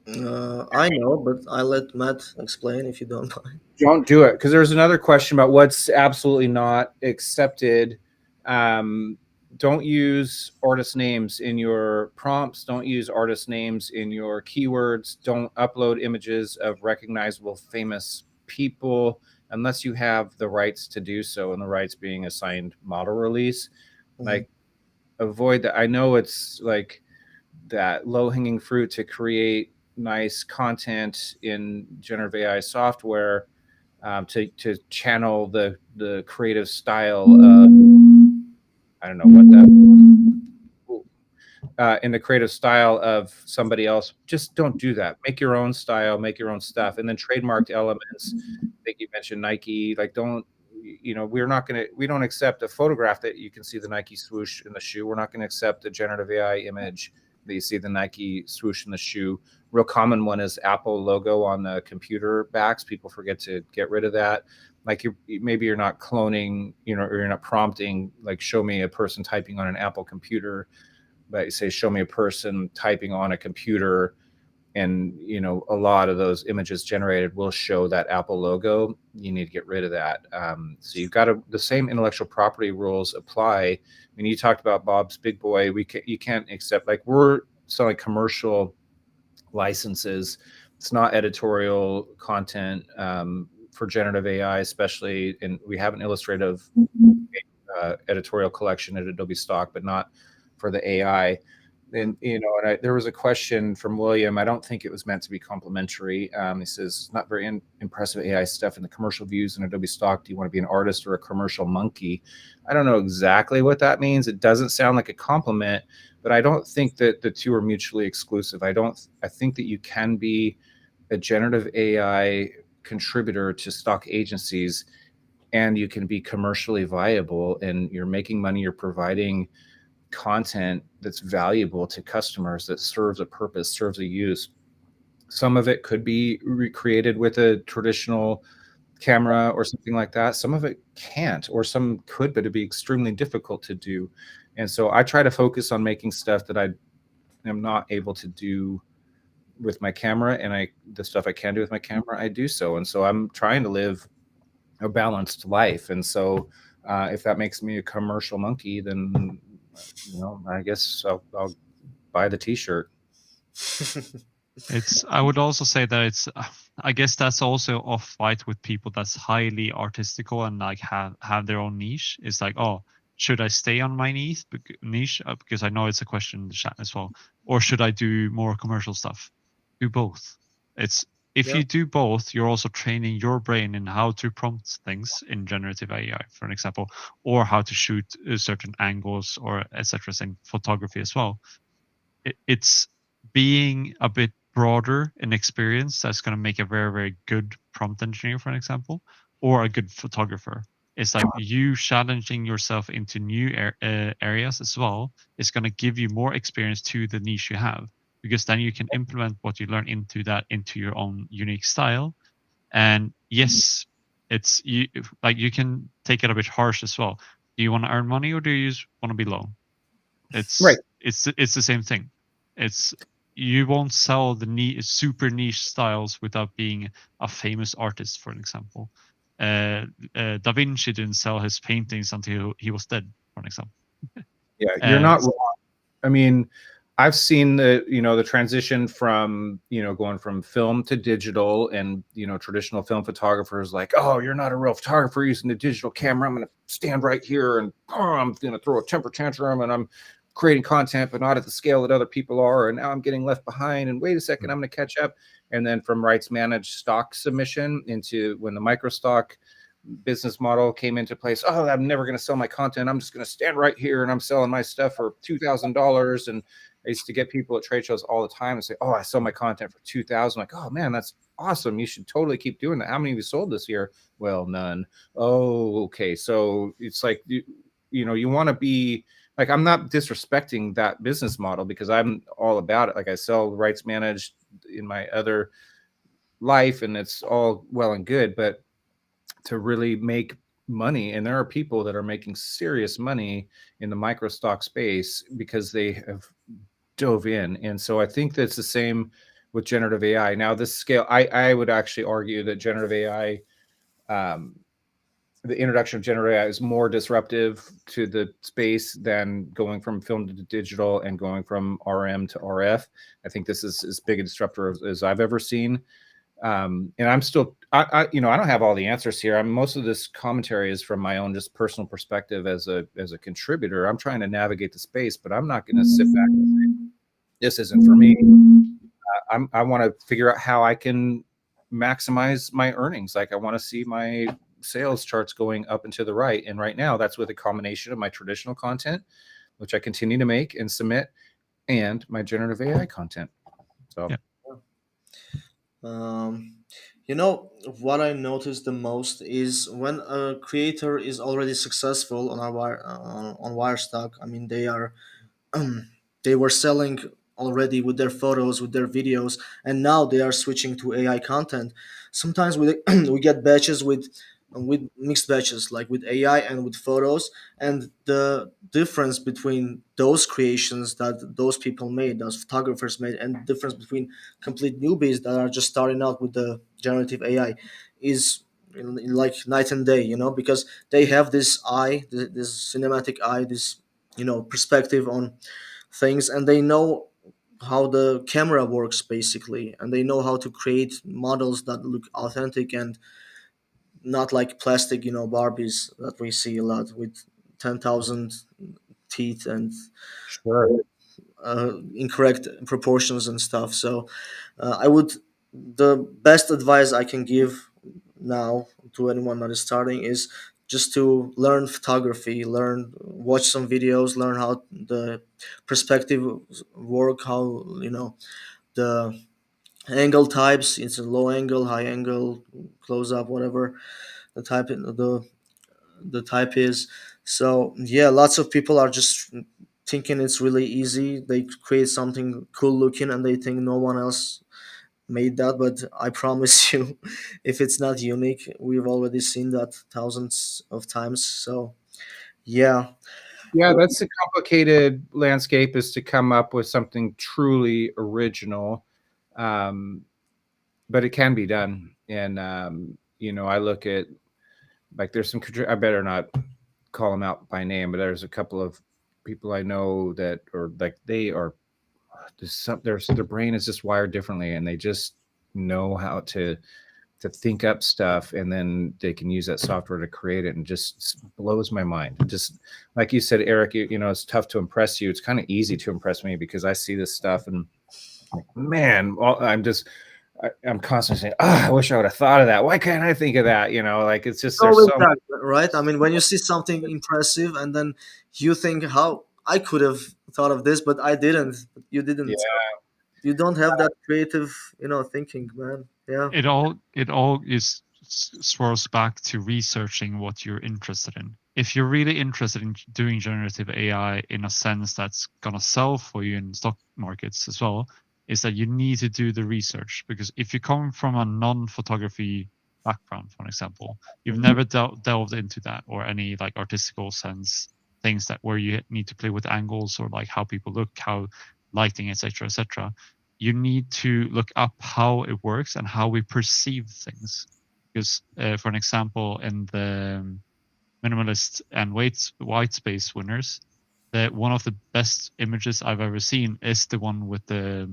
I know, but I let Matt explain if you don't mind. Don't do it, because there's another question about what's absolutely not accepted. Um, don't use artist names in your prompts. Don't use artist names in your keywords. Don't upload images of recognizable famous people unless you have the rights to do so, and the rights being a signed model release. Like, avoid that. I know it's like that low-hanging fruit to create nice content in generative AI software, to channel the creative style of, I don't know what that, in the creative style of somebody else. Just don't do that. Make your own style, make your own stuff, and then trademarked elements. I think you mentioned Nike. Like, don't, we don't accept a photograph that you can see the Nike swoosh in the shoe. We're not going to accept a generative AI image that you see the Nike swoosh in the shoe. Real common one is Apple logo on the computer backs. People forget to get rid of that. Like, maybe you're not cloning, or you're not prompting, like, show me a person typing on an Apple computer, but you say, show me a person typing on a computer, and a lot of those images generated will show that Apple logo. You need to get rid of that. So you've got the same intellectual property rules apply. I mean, you talked about Bob's Big Boy. You can't accept, like, we're selling commercial licenses. It's not editorial content for generative AI, especially, and we have an illustrative editorial collection at Adobe Stock, but not for the AI. And there was a question from William. I don't think it was meant to be complimentary. He says, not very impressive AI stuff in the commercial views in Adobe Stock. Do you want to be an artist or a commercial monkey? I don't know exactly what that means. It doesn't sound like a compliment, but I don't think that the two are mutually exclusive. I think that you can be a generative AI contributor to stock agencies, and you can be commercially viable, and you're making money, you're providing content that's valuable to customers, that serves a purpose, serves a use. Some of it could be recreated with a traditional camera or something like that. Some of it can't, or some could, but it'd be extremely difficult to do. And so I try to focus on making stuff that I am not able to do with my camera, and the stuff I can do with my camera, I do so. And so I'm trying to live a balanced life. And so if that makes me a commercial monkey, then I guess I'll buy the t-shirt. I would also say that I guess that's also off fight with people that's highly artistical and like have their own niche. It's like, oh, should I stay on my niche? Because I know it's a question in the chat as well. Or should I do more commercial stuff? Do both. If you do both, you're also training your brain in how to prompt things in generative AI, for an example, or how to shoot certain angles, or etc. in photography as well. It's being a bit broader in experience that's going to make a very, very good prompt engineer, for an example, or a good photographer. It's like you challenging yourself into new areas as well. It's going to give you more experience to the niche you have, because then you can implement what you learn into your own unique style. And yes, you can take it a bit harsh as well. Do you want to earn money, or do you just want to be low? It's right. It's the same thing. You won't sell the super niche styles without being a famous artist, for an example. Da Vinci didn't sell his paintings until he was dead, for an example. Yeah, you're not wrong. I mean, I've seen the transition from, going from film to digital, and, traditional film photographers like, oh, you're not a real photographer using the digital camera. I'm going to stand right here and I'm going to throw a temper tantrum, and I'm creating content, but not at the scale that other people are. And now I'm getting left behind, and wait a second, I'm going to catch up. And then from rights managed stock submission into when the micro stock business model came into place. Oh, I'm never going to sell my content. I'm just going to stand right here and I'm selling my stuff for $2,000. And I used to get people at trade shows all the time and say, oh, I sell my content for $2,000. Like, oh man, that's awesome. You should totally keep doing that. How many have you sold this year? Well, none. Oh, okay. So it's like, you want to be like, I'm not disrespecting that business model, because I'm all about it. Like, I sell rights managed in my other life, and it's all well and good, but to really make money, and there are people that are making serious money in the micro stock space because they have dove in. And so I think that's the same with generative AI. Now, this scale, I would actually argue that generative AI the introduction of generative AI is more disruptive to the space than going from film to digital and going from RM to RF. I think this is as big a disruptor as I've ever seen. And I'm still, I don't have all the answers here. Most of this commentary is from my own just personal perspective as a contributor. I'm trying to navigate the space, but I'm not going to sit back and say, this isn't for me. I want to figure out how I can maximize my earnings. Like I want to see my sales charts going up and to the right. And right now that's with a combination of my traditional content, which I continue to make and submit, and my generative AI content. So, Yeah. What I noticed the most is when a creator is already successful on on Wirestock. I mean, they were selling already with their photos, with their videos, and now they are switching to AI content. Sometimes we we get batches with mixed batches, like with AI and with photos, and the difference between those creations that those people made, those photographers made, and the difference between complete newbies that are just starting out with the generative AI is like night and day, because they have this eye, this cinematic eye, this perspective on things, and they know how the camera works basically, and they know how to create models that look authentic and not like plastic, Barbies that we see a lot with 10,000 teeth and sure. incorrect proportions and stuff. So I would the best advice I can give now to anyone that is starting is just to learn photography, watch some videos, learn how the perspective work, how the angle types. It's a low angle, high angle, close up, whatever the type is. So yeah, lots of people are just thinking it's really easy. They create something cool looking and they think no one else made that, but I promise you, if it's not unique, we've already seen that thousands of times. So yeah. Yeah, that's a complicated landscape, is to come up with something truly original. But it can be done. And, I look at, like, there's some, I better not call them out by name, but there's a couple of people I know that are like, they are, their brain is just wired differently, and they just know how to think up stuff, and then they can use that software to create it, and just blows my mind. Just like you said, Eric, it's tough to impress you. It's kind of easy to impress me because I see this stuff and like, man, I'm constantly saying, I wish I would have thought of that. Why can't I think of that? Like, it's just, there's Always so that, right? I mean, when you see something impressive and then you think how I could have thought of this, but I didn't. You yeah, didn't. You don't have that creative, thinking, man. Yeah. It all swirls back to researching what you're interested in. If you're really interested in doing generative AI in a sense that's gonna sell for you in stock markets as well, is that you need to do the research. Because if you come from a non-photography background, for example, you've never delved into that, or any like artistical sense things that where you need to play with angles, or like how people look, how lighting, etc., etc. You need to look up how it works and how we perceive things. Because, for an example, in the minimalist and white space winners, one of the best images I've ever seen is the one with the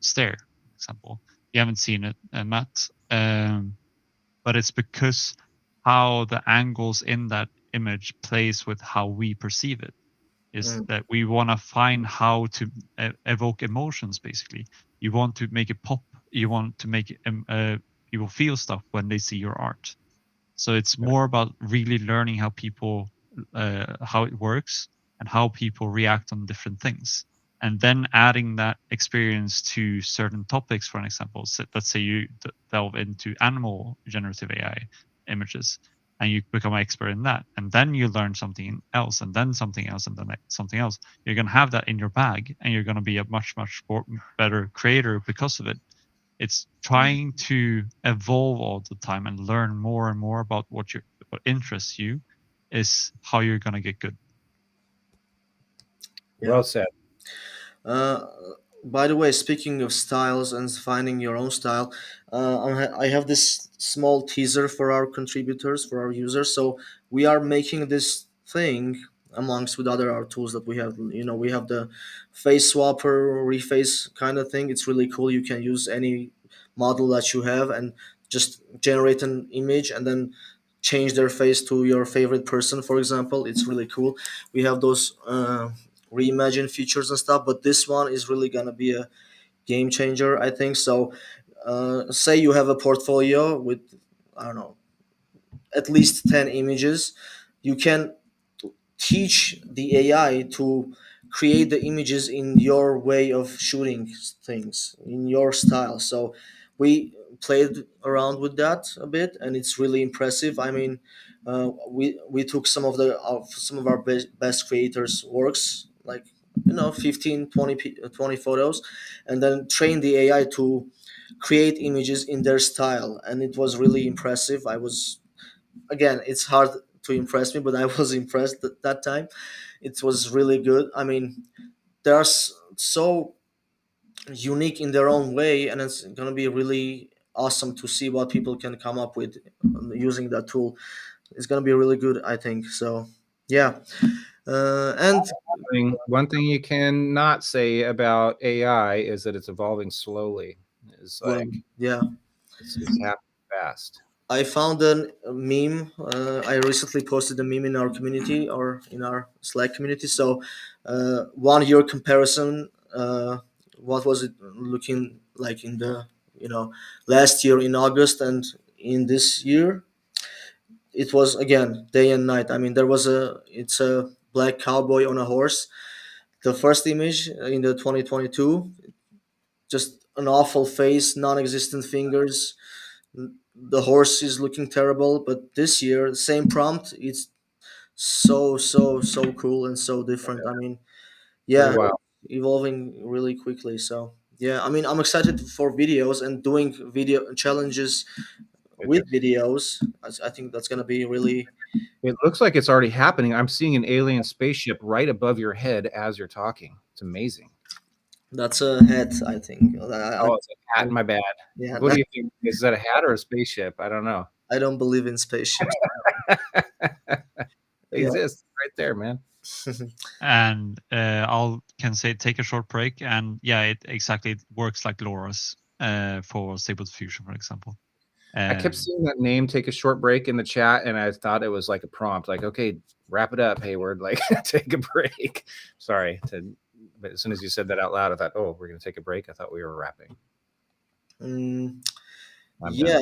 stair, for example. You haven't seen it, Matt, but it's because how the angles in that image plays with how we perceive it. Is that we want to find how to evoke emotions. Basically, you want to make it pop. You want to make people feel stuff when they see your art. So it's more about really learning how people, how it works, and how people react on different things, and then adding that experience to certain topics. For an example, let's say you delve into animal generative AI images, and you become an expert in that, and then you learn something else, and then something else, and then something else. You're going to have that in your bag, and you're going to be a much better creator because of it. It's trying to evolve all the time and learn more and more about what interests you is how you're going to get good. well said. Uh, By the way, speaking of styles and finding your own style, I have this small teaser for our contributors, for our users. So we are making this thing amongst with other art tools that we have. We have the face swapper, reface kind of thing. It's really cool. You can use any model that you have and just generate an image and then change their face to your favorite person, for example. It's really cool. We have those reimagine features and stuff, but this one is really gonna be a game changer, I think. So say you have a portfolio with, I don't know, at least 10 images. You can teach the AI to create the images in your way of shooting things, in your style. So we played around with that a bit, and it's really impressive. I mean, we took some of our best creators' works, like 15, 20, 20 photos, and then trained the AI to create images in their style, and it was really impressive. I was, again, it's hard to impress me, but I was impressed at that time. It was really good. I mean, they are so unique in their own way, and it's going to be really awesome to see what people can come up with using that tool. It's going to be really good, I think. So yeah. And One thing you cannot say about AI is that it's evolving slowly. It's well, like yeah, it's happening fast. I found a meme. I recently posted a meme in our community or in our Slack community. So, 1 year comparison. What was it looking like in the last year in August and in this year? It was again day and night. I mean, it's a black cowboy on a horse. The first image in the 2022, just an awful face, non-existent fingers, the horse is looking terrible. But this year, the same prompt, it's so cool and so different. I mean, Pretty yeah, wild. evolving really quickly. So yeah, I mean, I'm excited for videos and doing video challenges with videos. I think that's gonna be really. It looks like it's already happening. I'm seeing an alien spaceship right above your head as you're talking. It's amazing. That's a head, I think. Oh, it's a hat. My bad. Yeah, What do you think? Is that a hat or a spaceship? I don't know. I don't believe in spaceships. It Yeah. exists right there, man. And I'll can say take a short break, and yeah, it works like Laura's for Stable Diffusion, for example. I kept seeing that name, take a short break in the chat, and I thought it was like a prompt, like, okay, wrap it up, Hayward, like take a break. Sorry, but as soon as you said that out loud, I thought, oh, we're going to take a break. I thought we were wrapping. Yeah.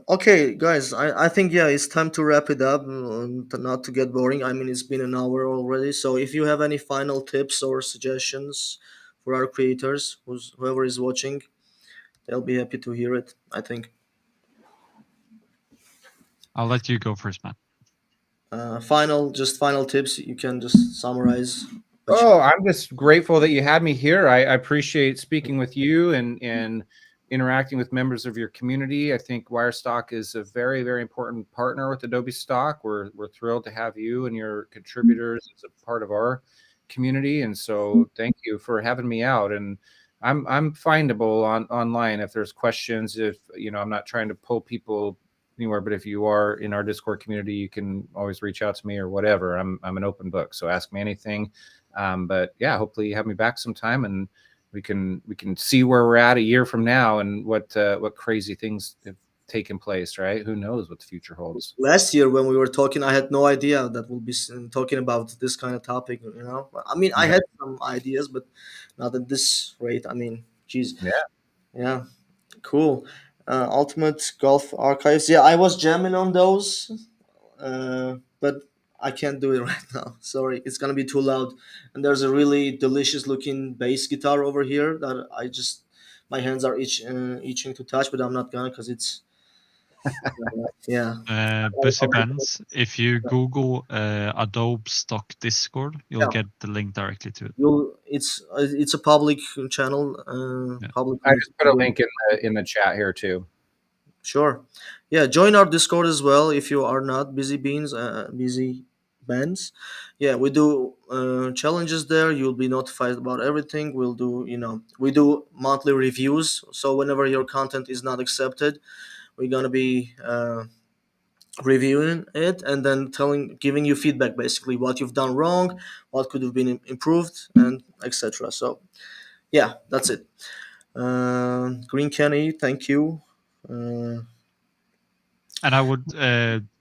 Okay, guys, I think, yeah, it's time to wrap it up, not to get boring. I mean, it's been an hour already. So if you have any final tips or suggestions for our creators, whoever is watching, they'll be happy to hear it, I think. I'll let you go first, Matt. Final tips. You can just summarize. Oh, I'm just grateful that you had me here. I appreciate speaking with you and interacting with members of your community. I think Wirestock is a very, very important partner with Adobe Stock. We're thrilled to have you and your contributors as a part of our community. And so thank you for having me out. And I'm findable online if there's questions. If I'm not trying to pull people anywhere, but if you are in our Discord community, you can always reach out to me or whatever. I'm an open book, so ask me anything. But yeah, hopefully you have me back sometime, and we can see where we're at a year from now and what crazy things have taken place. Right? Who knows what the future holds? Last year when we were talking, I had no idea that we'll be talking about this kind of topic. I mean, I had some ideas, but not at this rate. I mean, geez. Yeah, cool. Ultimate Golf Archives. Yeah, I was jamming on those, but I can't do it right now. Sorry, it's gonna be too loud. And there's a really delicious looking bass guitar over here that my hands are itching to touch, but I'm not gonna because it's yeah. Busy Benz, if you Google Adobe Stock Discord, you'll Yeah. get the link directly to it. It's a public channel. Yeah. Public. I just put a link in the chat here too. Sure. Yeah, join our Discord as well if you are not busy beans. Busy bands. Yeah, we do challenges there. You'll be notified about everything. We'll do, we do monthly reviews. So whenever your content is not accepted, we're gonna be reviewing it and then giving you feedback, basically what you've done wrong, what could have been improved, and etc. So yeah, that's it. Green Kenny, thank you. Uh, And I would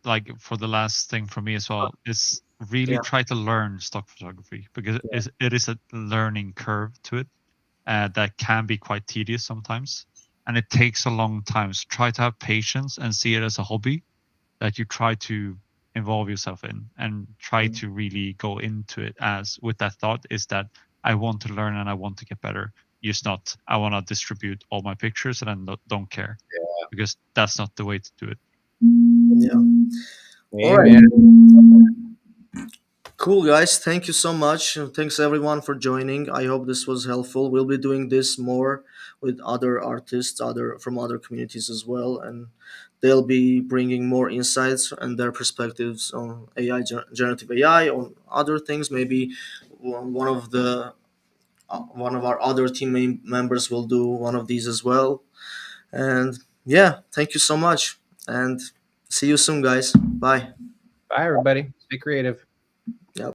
like for the last thing for me as well is really yeah, try to learn stock photography because it is a learning curve to it that can be quite tedious sometimes, and it takes a long time. So try to have patience and see it as a hobby that you try to involve yourself in, and try to really go into it as with that thought is that I want to learn and I want to get better. Just not I want to distribute all my pictures and I don't care, because that's not the way to do it. yeah. All right. Amen. Cool, guys. Thank you so much. Thanks everyone for joining. I hope this was helpful. We'll be doing this more with other artists, other from other communities as well, and they'll be bringing more insights and their perspectives on AI, generative AI, on other things. Maybe one of our other team members will do one of these as well. And yeah, thank you so much, and see you soon, guys. Bye. Bye, everybody. Stay creative.